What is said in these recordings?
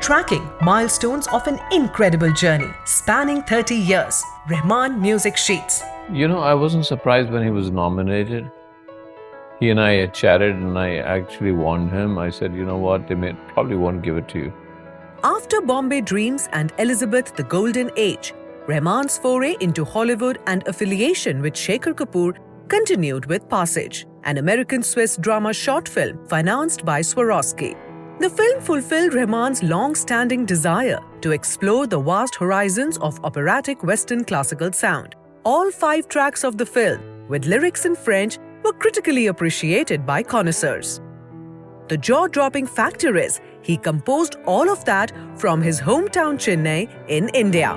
tracking milestones of an incredible journey spanning 30 years. Rahman Music Sheets. I wasn't surprised when he was nominated. He and I had chatted and I actually warned him. I said, you know what, probably won't give it to you. After Bombay Dreams and Elizabeth the Golden Age, Rahman's foray into Hollywood and affiliation with Shekhar Kapur continued with Passage, an American-Swiss drama short film financed by Swarovski. The film fulfilled Rahman's long-standing desire to explore the vast horizons of operatic Western classical sound. All 5 tracks of the film, with lyrics in French, were critically appreciated by connoisseurs. The jaw-dropping factor is he composed all of that from his hometown Chennai in India.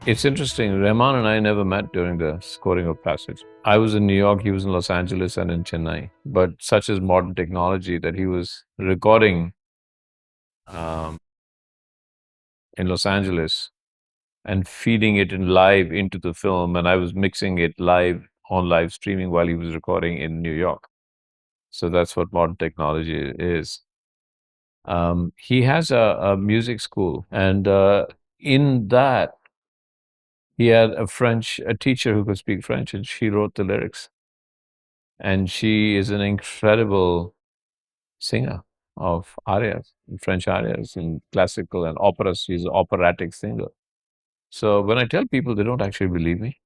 It's interesting, Rahman and I never met during the scoring of Passage. I was in New York, he was in Los Angeles and in Chennai. But such is modern technology that he was recording in Los Angeles and feeding it in live into the film, and I was mixing it live on live streaming while he was recording in New York. So that's what modern technology is. He has a music school, and in that, he had a teacher who could speak French, and she wrote the lyrics. And she is an incredible singer of arias, French arias, in classical and operas. She's an operatic singer. So when I tell people, they don't actually believe me.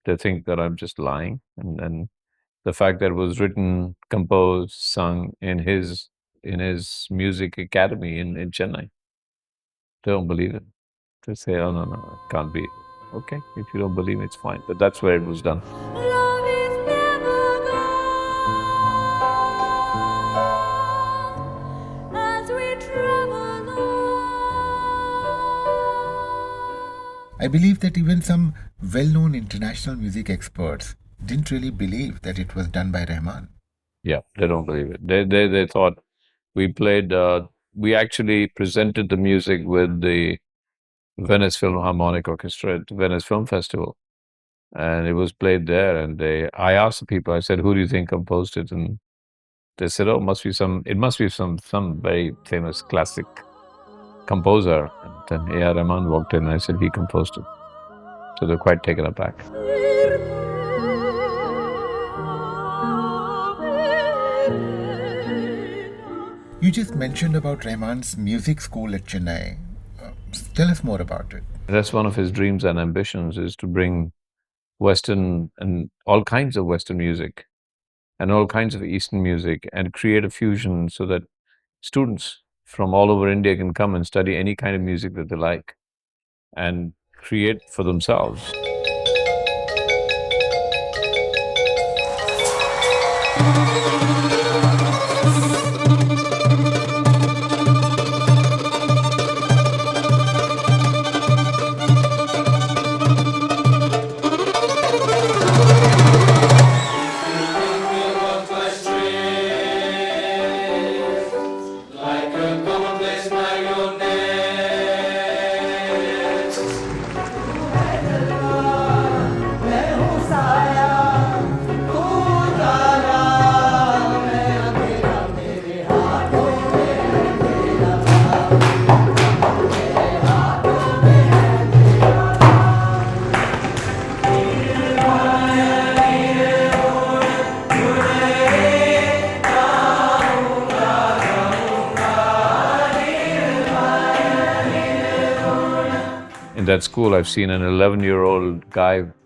They think that I'm just lying. And the fact that it was written, composed, sung in his music academy in Chennai, they don't believe it. They say, oh, no, it can't be. Okay, if you don't believe me, it's fine. But that's where it was done. I believe that even some well-known international music experts didn't really believe that it was done by Rahman. Yeah, they don't believe it. They thought we played, we actually presented the music with the Venice Philharmonic Orchestra at the Venice Film Festival. And it was played there. And I asked the people, I said, who do you think composed it? And they said, oh, it must be some very famous classic composer. And then A.R. Rahman walked in and I said, he composed it. So they're quite taken aback. You just mentioned about Rahman's music school at Chennai. Tell us more about it. That's one of his dreams and ambitions, is to bring Western and all kinds of Western music and all kinds of Eastern music and create a fusion so that students from all over India can come and study any kind of music that they like and create for themselves. In that school, I've seen an 11-year-old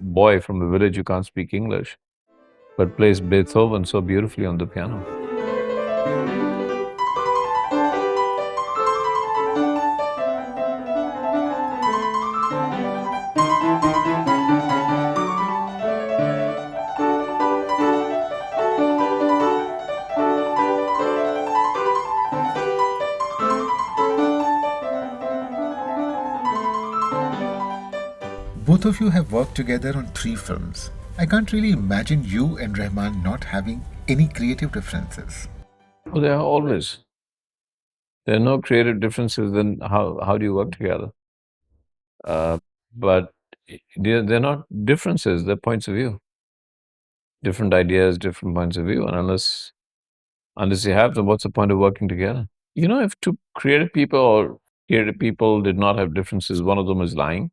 boy from a village who can't speak English, but plays Beethoven so beautifully on the piano. Both of you have worked together on 3 films. I can't really imagine you and Rahman not having any creative differences. Well, there are always. There are no creative differences, then how do you work together? But they're not differences, they're points of view. Different ideas, different points of view. And unless Unless you have them, what's the point of working together? If two creative people did not have differences, one of them is lying,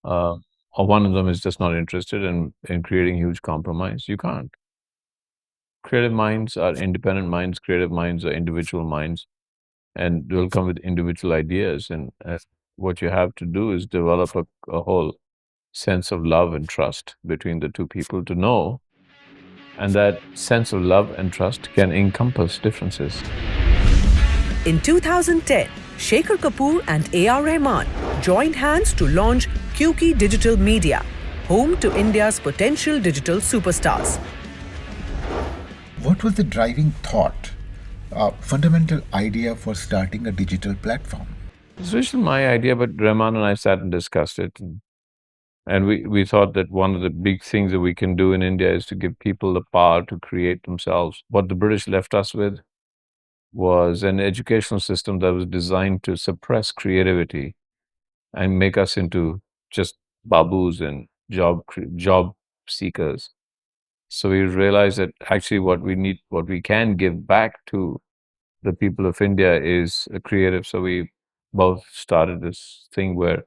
uh, or one of them is just not interested in creating huge compromise. You can't. Creative minds are independent minds. Creative minds are individual minds, and they'll come with individual ideas. And what you have to do is develop a whole sense of love and trust between the two people to know, and that sense of love and trust can encompass differences. In 2010, Shekhar Kapur and A.R. Rahman joined hands to launch Qyuki Digital Media, home to India's potential digital superstars. What was the driving thought, fundamental idea for starting a digital platform? This wasn't my idea, but Rahman and I sat and discussed it. And we thought that one of the big things that we can do in India is to give people the power to create themselves. What the British left us with was an educational system that was designed to suppress creativity and make us into just babus and job seekers. So we realized that actually what we can give back to the people of India is a creative. So we both started this thing where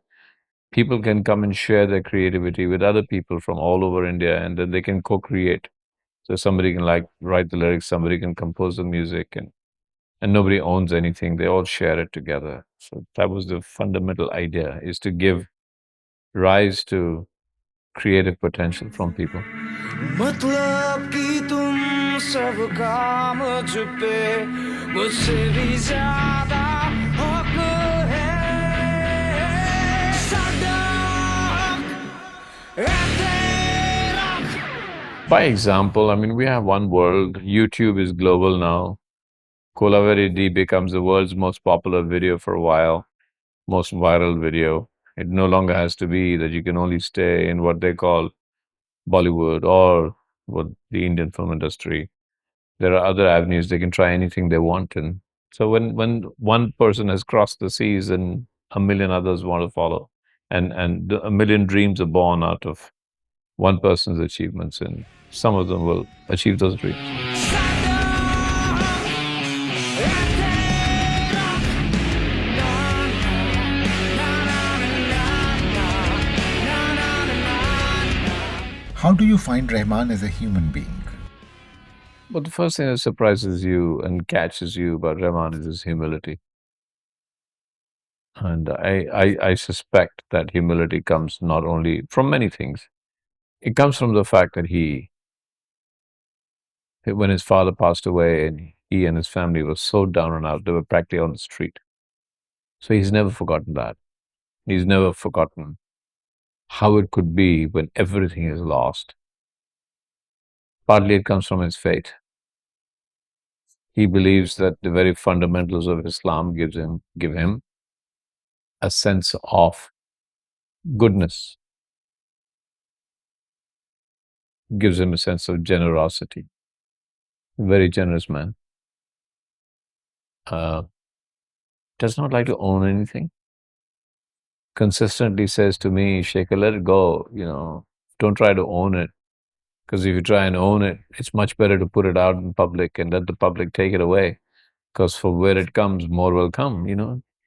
people can come and share their creativity with other people from all over India, and then they can co-create. So somebody can write the lyrics, somebody can compose the music, and nobody owns anything. They all share it together. So that was the fundamental idea, is to give rise to creative potential from people. मतलब कि तुम सबका मुझ पे मुझसे भी ज्यादा हक है साडा हक है तेरा. By example, I mean, we have one world. YouTube is global now. Kolavari becomes the world's most popular video for a while, most viral video. It no longer has to be that you can only stay in what they call Bollywood or what the Indian film industry. There are other avenues. They can try anything they want. And so when one person has crossed the seas, and a million others want to follow, and a million dreams are born out of one person's achievements, and some of them will achieve those dreams. How do you find Rahman as a human being? Well, the first thing that surprises you and catches you about Rahman is his humility. And I suspect that humility comes not only from many things. It comes from the fact that when his father passed away, and he and his family were so down and out, they were practically on the street. So he's never forgotten that. He's never forgotten how it could be when everything is lost. Partly it comes from his faith. He believes that the very fundamentals of Islam give him a sense of goodness, gives him a sense of generosity. Very generous man. Does not like to own anything. Consistently says to me, Shekhar, let it go. Don't try to own it. Because if you try and own it, it's much better to put it out in public and let the public take it away. Because for where it comes, more will come.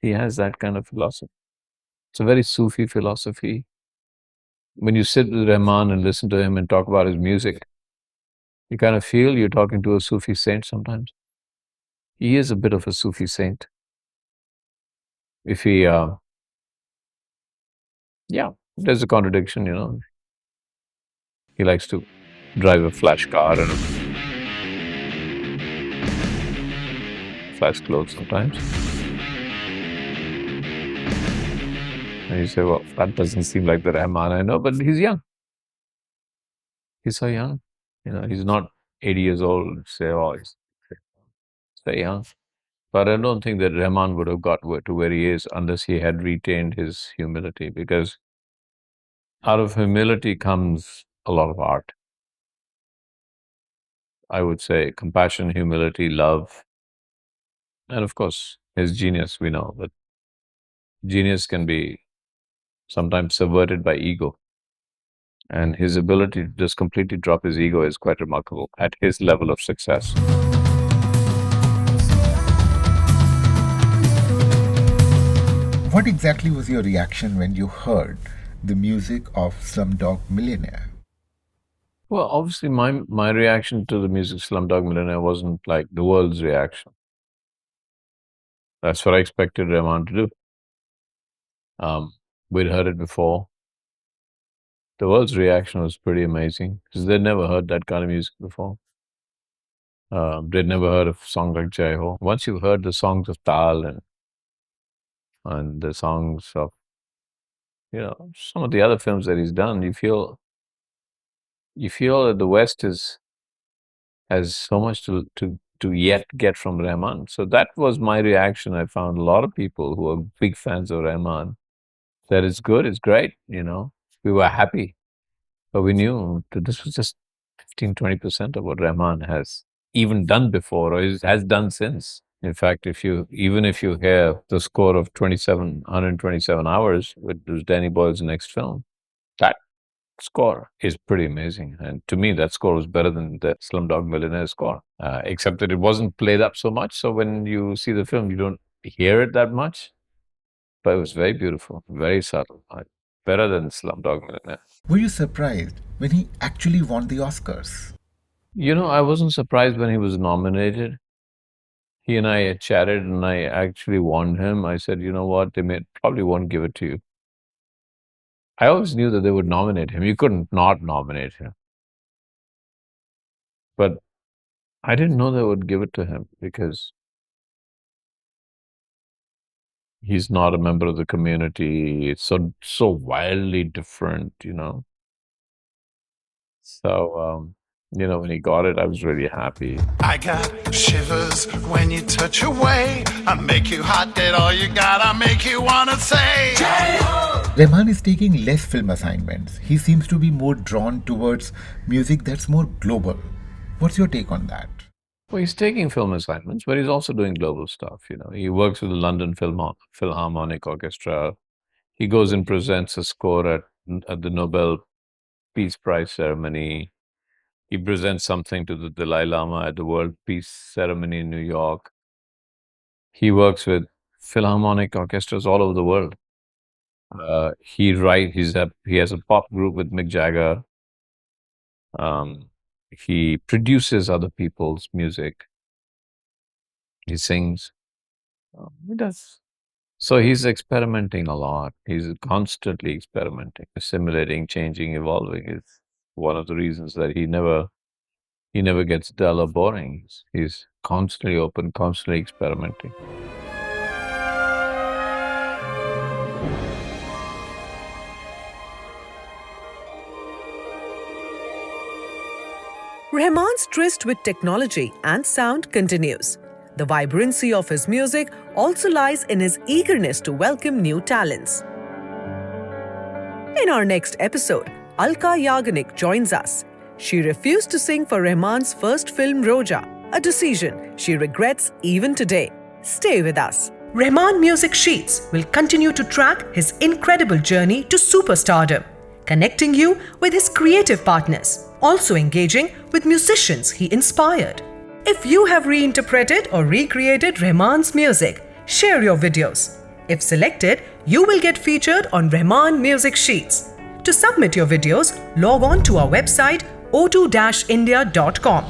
He has that kind of philosophy. It's a very Sufi philosophy. When you sit with Rahman and listen to him and talk about his music, you kind of feel you're talking to a Sufi saint sometimes. He is a bit of a Sufi saint. If he, there's a contradiction, He likes to drive a flash car and flash clothes sometimes. And you say, well, that doesn't seem like the Rahman I know, but he's young. He's so young. He's not 80 years old. Say, oh, he's very young. But I don't think that Rahman would have got to where he is unless he had retained his humility, because out of humility comes a lot of art. I would say compassion, humility, love, and of course, his genius. We know that genius can be sometimes subverted by ego. And his ability to just completely drop his ego is quite remarkable at his level of success. What exactly was your reaction when you heard the music of Slumdog Millionaire? Well, obviously, my reaction to the music Slumdog Millionaire wasn't like the world's reaction. That's what I expected Rahman to do. We'd heard it before. The world's reaction was pretty amazing because they'd never heard that kind of music before. They'd never heard of a song like Jai Ho. Once you've heard the songs of Tal and the songs of, some of the other films that he's done, you feel that the West has so much to yet get from Rahman. So that was my reaction. I found a lot of people who are big fans of Rahman said it's good, it's great, We were happy. But we knew that this was just 15-20% of what Rahman has even done before or has done since. In fact, if you hear the score of 127 hours, which was Danny Boyle's next film, that score is pretty amazing. And to me, that score was better than the Slumdog Millionaire score, except that it wasn't played up so much. So when you see the film, you don't hear it that much. But it was very beautiful, very subtle, better than Slumdog Millionaire. Were you surprised when he actually won the Oscars? I wasn't surprised when he was nominated. He and I had chatted and I actually warned him. I said, you know what, they probably won't give it to you. I always knew that they would nominate him. You couldn't not nominate him. But I didn't know they would give it to him because he's not a member of the community. It's so wildly different, So, when he got it, I was really happy. I got shivers when you touch away. I make you hot, that all you got. I make you wanna say, J-Ho! Rahman is taking less film assignments. He seems to be more drawn towards music that's more global. What's your take on that? Well, he's taking film assignments, but he's also doing global stuff. He works with the London Philharmonic Orchestra. He goes and presents a score at the Nobel Peace Prize ceremony. He presents something to the Dalai Lama at the World Peace Ceremony in New York. He works with Philharmonic orchestras all over the world. He has a pop group with Mick Jagger. He produces other people's music. He sings. He does. So he's experimenting a lot. He's constantly experimenting, assimilating, changing, evolving. Is one of the reasons that he never gets dull or boring. He's constantly open, constantly experimenting. Rahman's tryst with technology and sound continues. The vibrancy of his music also lies in his eagerness to welcome new talents. In our next episode, Alka Yagnik joins us. She refused to sing for Rahman's first film Roja, a decision she regrets even today. Stay with us. Rahman Music Sheets will continue to track his incredible journey to superstardom, connecting you with his creative partners, also engaging with musicians he inspired. If you have reinterpreted or recreated Rahman's music, share your videos. If selected, you will get featured on Rahman Music Sheets. To submit your videos, log on to our website O2india.com.